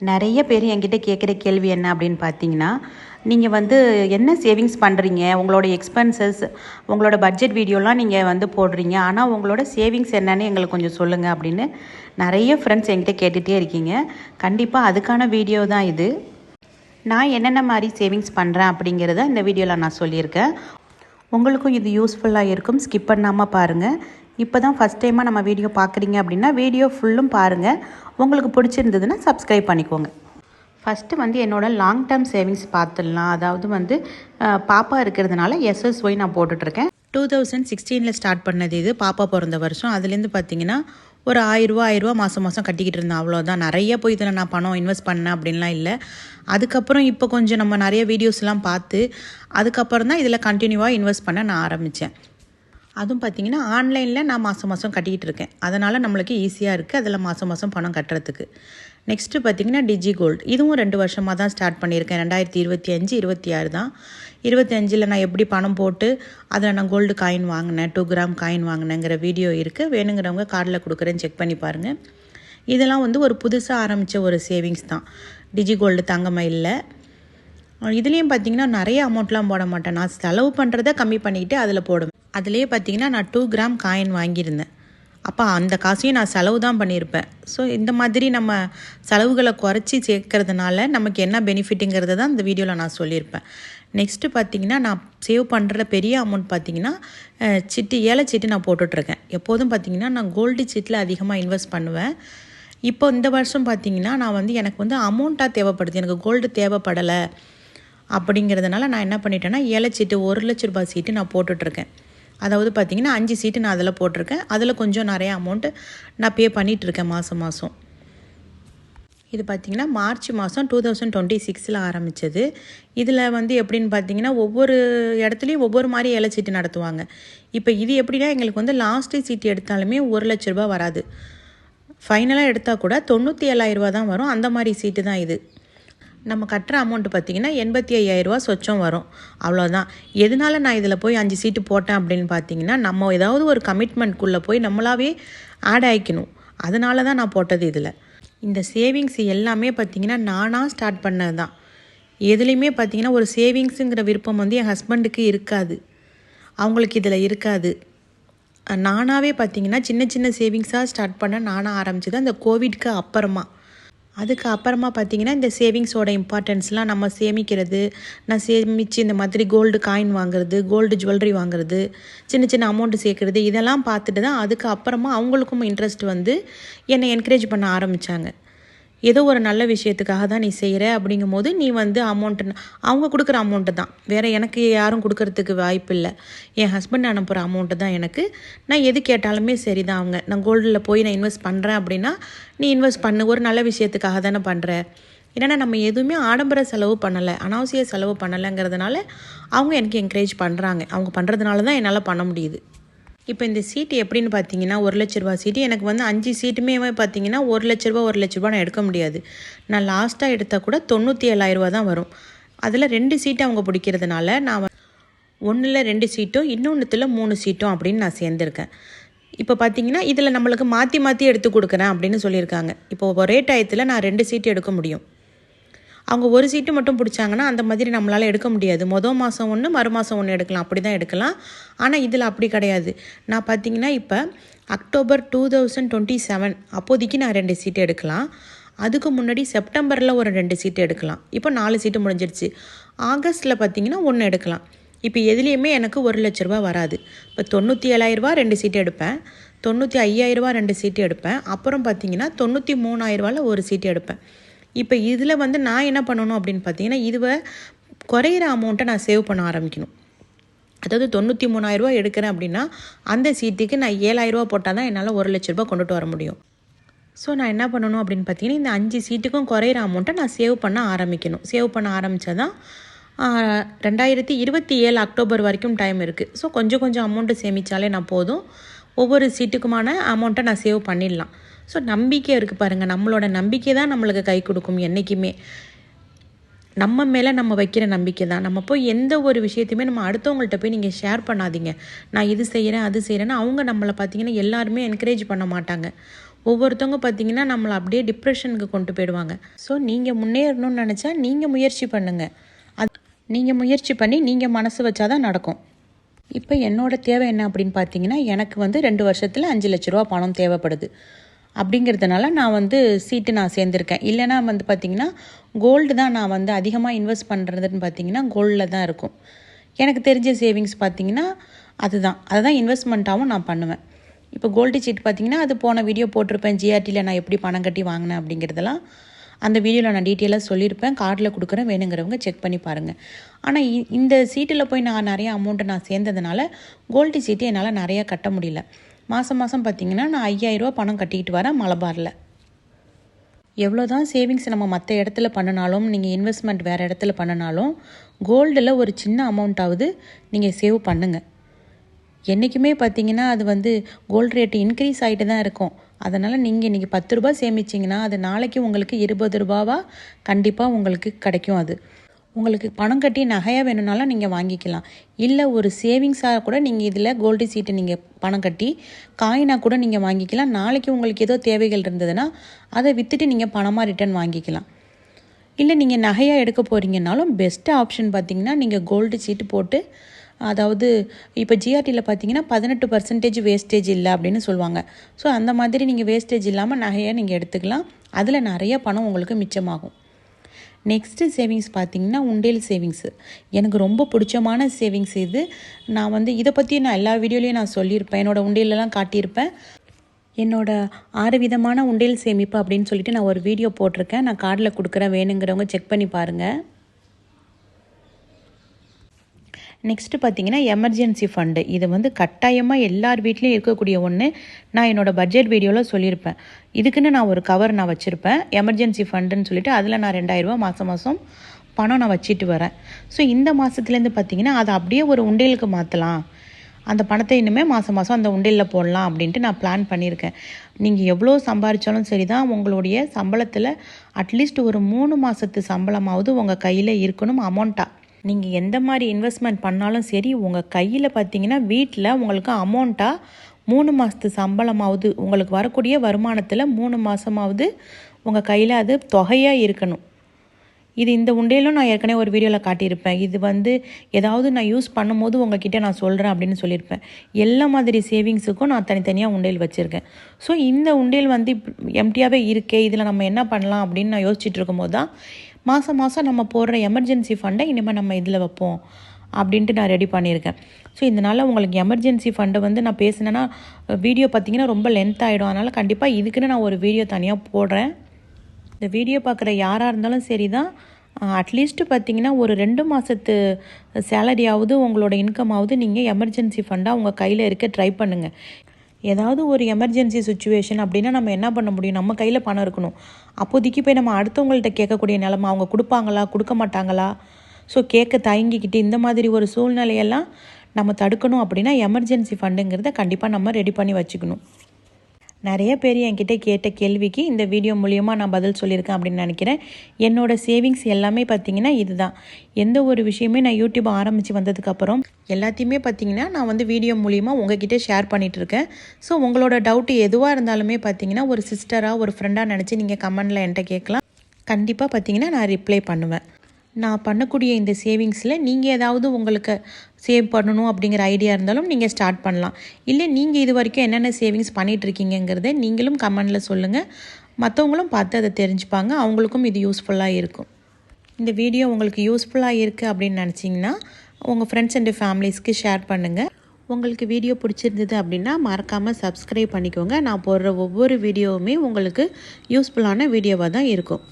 நிறைய பேர் என்கிட்ட கேட்குற கேள்வி என்ன அப்படின்னு பார்த்தீங்கன்னா, நீங்கள் வந்து என்ன சேவிங்ஸ் பண்ணுறீங்க, உங்களோட எக்ஸ்பென்சஸ், உங்களோட பட்ஜெட் வீடியோலாம் நீங்கள் போடுறீங்க, ஆனால் உங்களோட சேவிங்ஸ் என்னன்னு எங்களுக்கு கொஞ்சம் சொல்லுங்கள் அப்படின்னு நிறைய ஃப்ரெண்ட்ஸ் என்கிட்ட கேட்டுகிட்டே இருக்கீங்க. கண்டிப்பாக அதுக்கான வீடியோ தான் இது. நான் என்னென்ன மாதிரி சேவிங்ஸ் பண்ணுறேன் அப்படிங்கிறத இந்த வீடியோவில் நான் சொல்லியிருக்கேன். உங்களுக்கும் இது யூஸ்ஃபுல்லாக இருக்கும், ஸ்கிப் பண்ணாமல் பாருங்கள். இப்போ தான் ஃபஸ்ட் டைமாக நம்ம வீடியோ பார்க்குறீங்க அப்படின்னா வீடியோ ஃபுல்லும் பாருங்கள். உங்களுக்கு பிடிச்சிருந்ததுன்னா சப்ஸ்கிரைப் பண்ணிக்கோங்க. ஃபஸ்ட்டு என்னோடய லாங் டேர்ம் சேவிங்ஸ் பார்த்துடலாம். அதாவது பாப்பா இருக்கிறதுனால எஸ்எஸ்ஒய் நான் போட்டுட்ருக்கேன். 2016 ஸ்டார்ட் பண்ணது இது, பாப்பா பிறந்த வருஷம். அதுலேருந்து பார்த்தீங்கன்னா ஒரு 1000 மாதம் மாதம் கட்டிக்கிட்டு இருந்தேன், அவ்வளோதான். நிறைய போய் இதில் நான் பணம் இன்வெஸ்ட் பண்ணேன் அப்படின்லாம் இல்லை. அதுக்கப்புறம் இப்போ கொஞ்சம் நம்ம நிறைய வீடியோஸ்லாம் பார்த்து அதுக்கப்புறம் தான் இதில் கண்டினியூவாக இன்வெஸ்ட் பண்ண நான் ஆரம்பித்தேன். அதுவும் பார்த்திங்கன்னா ஆன்லைனில் நான் மாதம் மாதம் கட்டிக்கிட்டு இருக்கேன். அதனால் நம்மளுக்கு ஈஸியாக இருக்குது அதில் மாதம் மாதம் பணம் கட்டுறதுக்கு. நெக்ஸ்ட்டு பார்த்திங்கன்னா டிஜி கோல்டு, இதுவும் 2 வருஷமாக தான் ஸ்டார்ட் பண்ணியிருக்கேன். 2025, 26 தான். 25 நான் எப்படி பணம் போட்டு அதில் நான் கோல்டு காயின் வாங்கினேன், 2 கிராம் காயின் வாங்கினேங்கிற வீடியோ இருக்குது. வேணுங்கிறவங்க கார்டில் கொடுக்குறேன்னு செக் பண்ணி பாருங்கள். இதெல்லாம் ஒரு புதுசாக ஆரம்பித்த ஒரு சேவிங்ஸ் தான். டிஜி கோல்டு தங்கமயிலில் இதுலேயும் பார்த்திங்கன்னா நிறைய அமௌண்ட்லாம் போட மாட்டேன். நான் செலவு பண்ணுறதை கம்மி பண்ணிக்கிட்டு அதில் போடுவேன். அதிலே பார்த்திங்கன்னா நான் 2 கிராம் காயின் வாங்கியிருந்தேன். அப்போ அந்த காசையும் நான் செலவு தான் பண்ணியிருப்பேன். ஸோ இந்த மாதிரி நம்ம செலவுகளை குறைச்சி சேர்க்கறதுனால நமக்கு என்ன பெனிஃபிட்டுங்கிறத தான் இந்த வீடியோவில் நான் சொல்லியிருப்பேன். நெக்ஸ்ட்டு பார்த்திங்கன்னா நான் சேவ் பண்ணுற பெரிய அமௌண்ட் பார்த்திங்கன்னா ஏலச்சீட்டு நான் போட்டுட்ருக்கேன். எப்போதும் பார்த்திங்கன்னா நான் கோல்டு சீட்டில் அதிகமாக இன்வெஸ்ட் பண்ணுவேன். இப்போ இந்த வருஷம் பார்த்திங்கன்னா நான் எனக்கு அமௌண்ட்டாக தேவைப்படுது, எனக்கு கோல்டு தேவைப்படலை அப்படிங்கிறதுனால நான் என்ன பண்ணிட்டேன்னா ஏலச்சீட்டு 1 லட்ச ரூபாய் சீட்டு நான் போட்டுட்ருக்கேன். அதாவது பார்த்திங்கன்னா 5 சீட்டு நான் அதில் போட்டிருக்கேன். அதில் கொஞ்சம் நிறைய அமௌண்ட்டு நான் பே பண்ணிகிட்ருக்கேன் மாதம் மாதம். இது பார்த்திங்கன்னா மார்ச் மாதம் 2026 ஆரம்பித்தது. இதில் எப்படின்னு பார்த்திங்கன்னா ஒவ்வொரு இடத்துலையும் ஒவ்வொரு மாதிரி ஏலச்சீட்டு நடத்துவாங்க. இப்போ இது எப்படின்னா எங்களுக்கு லாஸ்ட்டு சீட்டு எடுத்தாலுமே 1 லட்ச ரூபா வராது. ஃபைனலாக எடுத்தால் கூட 97,000 தான் வரும். அந்த மாதிரி சீட்டு தான் இது. நம்ம கட்டுற அமௌண்ட்டு பார்த்திங்கன்னா 85,000 சொச்சம் வரும், அவ்வளோதான். எதனால நான் இதில் போய் 5 சீட்டு போட்டேன் அப்படின்னு பார்த்தீங்கன்னா நம்ம ஏதாவது ஒரு கமிட்மெண்ட்குள்ளே போய் நம்மளாவே ஆட் ஆகிக்கணும். அதனால தான் நான் போட்டது இதில். இந்த சேவிங்ஸ் எல்லாமே பார்த்திங்கன்னா நானாக ஸ்டார்ட் பண்ணது தான். எதுலேயுமே பார்த்திங்கன்னா ஒரு சேவிங்ஸுங்கிற விருப்பம் என் ஹஸ்பண்டுக்கு இருக்காது, அவங்களுக்கு இதில் இருக்காது. நானாகவே பார்த்திங்கன்னா சின்ன சின்ன சேவிங்ஸாக ஸ்டார்ட் பண்ண நானாக ஆரம்பிச்சது அந்த கோவிட்க்கு அப்புறமா. அதுக்கு அப்புறமா பார்த்திங்கன்னா இந்த சேவிங்ஸோட இம்பார்ட்டன்ஸ்லாம் நம்ம சேமிக்கிறது, நான் சேமித்து இந்த மாதிரி கோல்டு காயின் வாங்குறது, கோல்டு ஜுவல்லரி வாங்குறது, சின்ன சின்ன அமௌண்ட்டு சேர்க்குறது, இதெல்லாம் பார்த்துட்டு தான் அதுக்கு அப்புறமா அவங்களுக்கும் இன்ட்ரெஸ்ட் என்னை என்கரேஜ் பண்ண ஆரம்பித்தாங்க. ஏதோ ஒரு நல்ல விஷயத்துக்காக தான் நீ செய்கிற அப்படிங்கும் போது நீ அமௌண்ட்டு அவங்க கொடுக்குற அமௌண்ட்டு தான், வேறு எனக்கு யாரும் கொடுக்கறதுக்கு வாய்ப்பு இல்லை. என் ஹஸ்பண்ட் அனுப்புகிற அமௌண்ட்டு தான் எனக்கு. நான் எது கேட்டாலுமே சரி தான். நான் கோல்டில் போய் நான் இன்வெஸ்ட் பண்ணுறேன் அப்படின்னா நீ இன்வெஸ்ட் பண்ணு, ஒரு நல்ல விஷயத்துக்காக தானே பண்ணுற. ஏன்னா நம்ம எதுவுமே ஆடம்பர செலவு பண்ணலை, அனாவசிய செலவு பண்ணலைங்கிறதுனால அவங்க எனக்கு என்கரேஜ் பண்ணுறாங்க. அவங்க பண்ணுறதுனால தான் என்னால் பண்ண முடியுது. இப்போ இந்த சீட்டு எப்படின்னு பார்த்தீங்கன்னா 1 லட்ச ரூபா சீட்டு. எனக்கு 5 சீட்டுமே பார்த்தீங்கன்னா 1 லட்ச ரூபா நான் எடுக்க முடியாது. நான் லாஸ்ட்டாக எடுத்தால் கூட 97,000 தான் வரும். அதில் 2 சீட்டு அவங்க பிடிக்கிறதுனால நான் ஒன்றில் 2 சீட்டும் இன்னொன்றுத்தில் 3 சீட்டும் அப்படின்னு நான் சேர்ந்துருக்கேன். இப்போ பார்த்தீங்கன்னா இதில் நம்மளுக்கு மாற்றி மாற்றி எடுத்து கொடுக்குறேன் அப்படின்னு சொல்லியிருக்காங்க. இப்போ ஒரே டயத்தில் நான் 2 சீட்டு எடுக்க முடியும். அவங்க 1 சீட்டு மட்டும் பிடிச்சாங்கன்னா அந்த மாதிரி நம்மளால் எடுக்க முடியாது. மாதம் 1 மறுமாதம் 1 எடுக்கலாம், அப்படி தான் எடுக்கலாம். ஆனால் இதில் அப்படி கிடையாது. நான் பார்த்திங்கன்னா இப்போ அக்டோபர் 2027 அப்போதைக்கு நான் 2 சீட்டு எடுக்கலாம். அதுக்கு முன்னாடி செப்டம்பரில் ஒரு 2 சீட்டு எடுக்கலாம். இப்போ 4 சீட்டு முடிஞ்சிருச்சு. ஆகஸ்ட்டில் பார்த்திங்கன்னா 1 எடுக்கலாம். இப்போ எதுலேயுமே எனக்கு 1 லட்ச ரூபா வராது. இப்போ 97,000 2 சீட்டு எடுப்பேன், 95,000 2 சீட்டு எடுப்பேன், அப்புறம் பார்த்திங்கன்னா 93,000 1 சீட்டு எடுப்பேன். இப்போ இதில் நான் என்ன பண்ணணும் அப்படின்னு பார்த்தீங்கன்னா இதுவை குறையிற அமௌண்ட்டை நான் சேவ் பண்ண ஆரம்பிக்கணும். அதாவது 93,000 எடுக்கிறேன் அப்படின்னா அந்த சீட்டுக்கு நான் 7,000 போட்டால் தான் என்னால் 1 லட்ச ரூபா கொண்டுட்டு வர முடியும். ஸோ நான் என்ன பண்ணணும் அப்படின்னு பார்த்தீங்கன்னா இந்த 5 சீட்டுக்கும் குறையிற அமௌண்ட்டை நான் சேவ் பண்ண ஆரம்பிக்கணும். சேவ் பண்ண ஆரம்பித்தா தான் 2027 அக்டோபர் வரைக்கும் டைம் இருக்குது. ஸோ கொஞ்சம் அமௌண்ட்டு சேமித்தாலே நான் போதும். ஒவ்வொரு சீட்டுக்குமான அமௌண்ட்டை நான் சேவ் பண்ணிடலாம். ஸோ நம்பிக்கை இருக்குது பாருங்கள், நம்மளோட நம்பிக்கை தான் நம்மளுக்கு கை கொடுக்கும் என்றைக்குமே. நம்ம மேலே நம்ம வைக்கிற நம்பிக்கை தான். நம்ம போய் எந்த ஒரு விஷயத்தையுமே நம்ம அடுத்தவங்கள்ட்ட போய் நீங்கள் ஷேர் பண்ணாதீங்க. நான் இது செய்கிறேன் அது செய்கிறேன்னா அவங்க நம்மளை பார்த்தீங்கன்னா எல்லாருமே என்கரேஜ் பண்ண மாட்டாங்க. ஒவ்வொருத்தவங்க பார்த்தீங்கன்னா நம்மளை அப்படியே டிப்ரெஷனுக்கு கொண்டு போயிடுவாங்க. ஸோ நீங்கள் முன்னேறணும்னு நினச்சா நீங்கள் முயற்சி பண்ணுங்கள். அது நீங்கள் முயற்சி பண்ணி நீங்கள் மனசு வச்சாதான் நடக்கும். இப்போ என்னோடய தேவை என்ன அப்படின்னு பார்த்தீங்கன்னா, எனக்கு வந்து 2 வருஷத்தில் 5 லட்ச ரூபா பணம் தேவைப்படுது. அப்படிங்கிறதுனால நான் வந்து சீட்டு நான் சேர்ந்துருக்கேன். இல்லைனா வந்து பார்த்திங்கன்னா கோல்டு தான் நான் வந்து அதிகமாக இன்வெஸ்ட் பண்ணுறதுன்னு பார்த்திங்கன்னா கோல்டில் தான் இருக்கும். எனக்கு தெரிஞ்ச சேவிங்ஸ் பார்த்திங்கன்னா அதை தான் இன்வெஸ்ட்மெண்ட்டாகவும் நான் பண்ணுவேன். இப்போ கோல்டு சீட் பார்த்திங்கன்னா அது போன வீடியோ போட்டிருப்பேன். ஜிஆர்டியில் நான் எப்படி பணம் கட்டி வாங்கினேன் அப்படிங்கிறதெல்லாம் அந்த வீடியோவில் நான் டீட்டெயிலாக சொல்லியிருப்பேன். கார்டில் கொடுக்குறேன், வேணுங்கிறவங்க செக் பண்ணி பாருங்கள். ஆனால் இந்த சீட்டில் போய் நான் நிறைய அமௌண்ட்டை நான் சேர்ந்ததுனால கோல்டு சீட்டு என்னால் நிறையா கட்ட முடியல. மாதம் பார்த்திங்கன்னா நான் 5000 ரூபா பணம் கட்டிக்கிட்டு வரேன் மலபாரில். எவ்வளோ தான் சேவிங்ஸ் நம்ம மற்ற இடத்துல பண்ணினாலும், நீங்கள் இன்வெஸ்ட்மெண்ட் வேறு இடத்துல பண்ணினாலும் கோல்டில் ஒரு சின்ன அமௌண்ட்டாவது நீங்கள் சேவ் பண்ணுங்கள். என்றைக்குமே பார்த்திங்கன்னா அது வந்து கோல்டு ரேட்டு இன்க்ரீஸ் ஆகிட்டு தான் இருக்கும். அதனால் நீங்கள் இன்றைக்கி 10 ரூபா சேமிச்சிங்கன்னா அது நாளைக்கு உங்களுக்கு 20 ரூபாவாக கண்டிப்பாக உங்களுக்கு கிடைக்கும். அது உங்களுக்கு பணம் கட்டி நகையாக வேணும்னாலும் நீங்கள் வாங்கிக்கலாம். இல்லை ஒரு சேவிங்ஸாக கூட நீங்கள் இதில் கோல்டு சீட்டை நீங்கள் பணம் கட்டி காயினாக கூட நீங்கள் வாங்கிக்கலாம். நாளைக்கு உங்களுக்கு ஏதோ தேவைகள் இருந்ததுன்னா அதை விற்றுட்டு நீங்கள் பணமாக ரிட்டர்ன் வாங்கிக்கலாம். இல்லை நீங்கள் நகையாக எடுக்க போகிறீங்கன்னாலும் பெஸ்ட்டு ஆப்ஷன் பார்த்திங்கன்னா நீங்கள் கோல்டு சீட்டு போட்டு, அதாவது இப்போ ஜிஆர்டியில் பார்த்தீங்கன்னா 18% வேஸ்டேஜ் இல்லை அப்படின்னு சொல்லுவாங்க. ஸோ அந்த மாதிரி நீங்கள் வேஸ்டேஜ் இல்லாமல் நகையை நீங்கள் எடுத்துக்கலாம். அதில் நிறைய பணம் உங்களுக்கு மிச்சமாகும். நெக்ஸ்ட்டு சேவிங்ஸ் பார்த்திங்கன்னா உண்டியல் சேவிங்ஸு. எனக்கு ரொம்ப பிடிச்சமான சேவிங்ஸ் இது. நான் வந்து இதை பற்றி நான் எல்லா வீடியோலையும் நான் சொல்லியிருப்பேன், என்னோடய உண்டியலெலாம் காட்டியிருப்பேன். என்னோடய 6 விதமான உண்டியல் சேமிப்பு அப்படின்னு சொல்லிட்டு நான் ஒரு வீடியோ போட்டிருக்கேன். நான் கார்டில் கொடுக்குறேன், வேணுங்கிறவங்க செக் பண்ணி பாருங்கள். நெக்ஸ்ட்டு பார்த்திங்கன்னா எமர்ஜென்சி ஃபண்டு. இது வந்து கட்டாயமாக எல்லார் வீட்லேயும் இருக்கக்கூடிய ஒன்று. நான் என்னோடய பட்ஜெட் வீடியோவில் சொல்லியிருப்பேன். இதுக்குன்னு நான் ஒரு கவர் நான் வச்சுருப்பேன், எமர்ஜென்சி ஃபண்டுன்னு சொல்லிட்டு. அதில் நான் 2000 ரூபா மாதம் பணம் நான் வச்சுட்டு வரேன். ஸோ இந்த மாதத்துலேருந்து பார்த்திங்கன்னா அதை அப்படியே ஒரு உண்டியலுக்கு மாற்றலாம். அந்த பணத்தை இன்னுமே மாதம் அந்த உண்டியலில் போடலாம் அப்படின்ட்டு நான் பிளான் பண்ணியிருக்கேன். நீங்கள் எவ்வளோ சம்பாதிச்சாலும் சரி தான், உங்களுடைய சம்பளத்தில் அட்லீஸ்ட் ஒரு 3 மாதத்து சம்பளமாவது உங்கள் கையில் இருக்கணும் அமௌண்ட்டாக. நீங்கள் எந்த மாதிரி இன்வெஸ்ட்மெண்ட் பண்ணாலும் சரி, உங்கள் கையில் பார்த்தீங்கன்னா வீட்டில் உங்களுக்கு அமௌண்ட்டாக 3 மாதத்து சம்பளமாவது, உங்களுக்கு வரக்கூடிய வருமானத்தில் 3 மாதமாவது உங்கள் கையில் அது தொகையாக இருக்கணும். இது இந்த உண்டியலும் நான் ஏற்கனவே ஒரு வீடியோவில் காட்டியிருப்பேன். இது வந்து ஏதாவது நான் யூஸ் பண்ணும்போது உங்ககிட்ட நான் சொல்கிறேன் அப்படின்னு சொல்லியிருப்பேன். எல்லா மாதிரி சேவிங்ஸுக்கும் நான் தனித்தனியாக உண்டியல் வச்சுருக்கேன். ஸோ இந்த உண்டியல் வந்து எம்டியாகவே இருக்கே, இதில் நம்ம என்ன பண்ணலாம் அப்படின்னு நான் யோசிச்சுட்டு இருக்கும்போது தான் மாதம் நம்ம போடுற எமர்ஜென்சி ஃபண்டை இனிமேல் நம்ம இதில் வைப்போம் அப்படின்ட்டு நான் ரெடி பண்ணியிருக்கேன். ஸோ இதனால் உங்களுக்கு எமர்ஜென்சி ஃபண்டை வந்து நான் பேசினேன்னா வீடியோ பார்த்திங்கன்னா ரொம்ப லென்த் ஆகிடும். அதனால் கண்டிப்பாக இதுக்குன்னு நான் ஒரு வீடியோ தனியாக போடுறேன். இந்த வீடியோ பார்க்குற யாராக இருந்தாலும் சரி தான், அட்லீஸ்ட்டு பார்த்திங்கன்னா ஒரு 2 மாதத்து சேலரியாவது உங்களோட இன்கமாவது நீங்கள் எமர்ஜென்சி ஃபண்டாக உங்கள் கையில் இருக்க ட்ரை பண்ணுங்கள். ஏதாவது ஒரு எமர்ஜென்சி சுச்சுவேஷன் அப்படின்னா நம்ம என்ன பண்ண முடியும்? நம்ம கையில் பணம் இருக்கணும். அப்போதைக்கு போய் நம்ம அடுத்தவங்கள்ட்ட கேட்கக்கூடிய நிலமை, அவங்க கொடுப்பாங்களா கொடுக்க மாட்டாங்களா, ஸோ கேட்க தயங்கிக்கிட்டு இந்த மாதிரி ஒரு சூழ்நிலையெல்லாம் நம்ம தடுக்கணும் அப்படின்னா எமர்ஜென்சி ஃபண்டுங்கிறத கண்டிப்பாக நம்ம ரெடி பண்ணி வச்சுக்கணும். நிறைய பேர் என்கிட்ட கேட்ட கேள்விக்கு இந்த வீடியோ மூலியமாக நான் பதில் சொல்லியிருக்கேன் அப்படின்னு நினைக்கிறேன். என்னோடய சேவிங்ஸ் எல்லாமே பார்த்திங்கன்னா இதுதான். எந்த ஒரு விஷயமே நான் யூடியூப் ஆரம்பித்து வந்ததுக்கப்புறம் எல்லாத்தையுமே பார்த்திங்கன்னா நான் வந்து வீடியோ மூலியமாக உங்ககிட்ட ஷேர் பண்ணிகிட்ருக்கேன். ஸோ உங்களோட டவுட்டு எதுவாக இருந்தாலுமே பார்த்திங்கன்னா ஒரு சிஸ்டராக ஒரு ஃப்ரெண்டாக நினச்சி நீங்கள் கமெண்டில் என்கிட்ட கேட்கலாம். கண்டிப்பாக பார்த்திங்கன்னா நான் ரிப்ளை பண்ணுவேன். நான் பண்ணக்கூடிய இந்த சேவிங்ஸில் நீங்கள் ஏதாவது உங்களுக்கு சேவ் பண்ணணும் அப்படிங்கிற ஐடியா இருந்தாலும் நீங்கள் ஸ்டார்ட் பண்ணலாம். இல்லை நீங்கள் இது வரைக்கும் என்னென்ன சேவிங்ஸ் பண்ணிகிட்ருக்கீங்கிறத நீங்களும் கமெண்டில் சொல்லுங்கள். மற்றவங்களும் பார்த்து அதை தெரிஞ்சுப்பாங்க, அவங்களுக்கும் இது யூஸ்ஃபுல்லாக இருக்கும். இந்த வீடியோ உங்களுக்கு யூஸ்ஃபுல்லாக இருக்குது அப்படின்னு நினச்சிங்கன்னா உங்கள் ஃப்ரெண்ட்ஸ் அண்ட் ஃபேமிலிஸ்க்கு ஷேர் பண்ணுங்கள். உங்களுக்கு வீடியோ பிடிச்சிருந்தது அப்படின்னா மறக்காமல் சப்ஸ்கிரைப் பண்ணிக்கோங்க. நான் போடுற ஒவ்வொரு வீடியோவுமே உங்களுக்கு யூஸ்ஃபுல்லான வீடியோவாக தான் இருக்கும்.